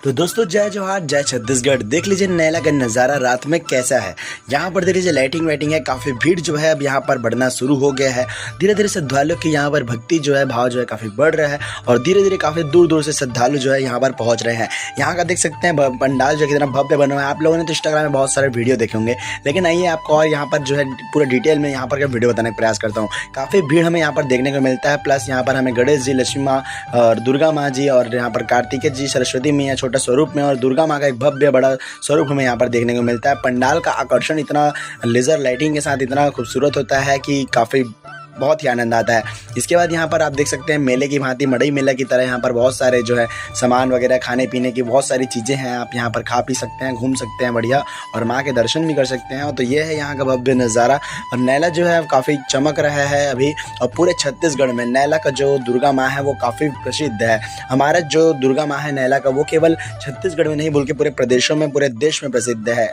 तो दोस्तों जय जवाहर जय छत्तीसगढ़। देख लीजिए नैला का नज़ारा रात में कैसा है। यहाँ पर देख लीजिए लाइटिंग वाइटिंग है, काफ़ी भीड़ जो है अब यहाँ पर बढ़ना शुरू हो गया है। धीरे धीरे श्रद्धालुओं की यहाँ पर भक्ति जो है भाव जो है काफ़ी बढ़ रहा है और धीरे धीरे काफ़ी दूर दूर से श्रद्धालु जो है यहाँ पर पहुँच रहे हैं। यहाँ का देख सकते हैं पंडाल जो कितना भव्य बना हुआ है। आप लोगों ने तो इंस्टाग्राम में बहुत सारे वीडियो देखे होंगे, लेकिन आइए आपको और यहाँ पर जो है पूरा डिटेल में यहाँ पर का वीडियो बताने का प्रयास करता हूँ। काफ़ी भीड़ हमें यहाँ पर देखने को मिलता है। प्लस यहाँ पर हमें गणेश जी, लक्ष्मी माँ और दुर्गा माँ जी और यहाँ पर कार्तिकेय जी, सरस्वती मैया छोटा स्वरूप में और दुर्गा माँ का एक भव्य बड़ा स्वरूप हमें यहाँ पर देखने को मिलता है। पंडाल का आकर्षण इतना लेज़र लाइटिंग के साथ इतना खूबसूरत होता है कि काफ़ी बहुत ही आनंद आता है। इसके बाद यहाँ पर आप देख सकते हैं मेले की भांति मड़ई मेला की तरह यहाँ पर बहुत सारे जो है सामान वगैरह खाने पीने की बहुत सारी चीज़ें हैं। आप यहाँ पर खा पी सकते हैं, घूम सकते हैं बढ़िया और माँ के दर्शन भी कर सकते हैं। तो ये है यहाँ का भव्य नज़ारा। और नैला जो है काफ़ी चमक रहा है अभी, और पूरे छत्तीसगढ़ में नैला का जो दुर्गा माँ है वो काफ़ी प्रसिद्ध है। हमारा जो दुर्गा माँ है नैला का वो केवल छत्तीसगढ़ में नहीं बल्कि पूरे प्रदेशों में, पूरे देश में प्रसिद्ध है।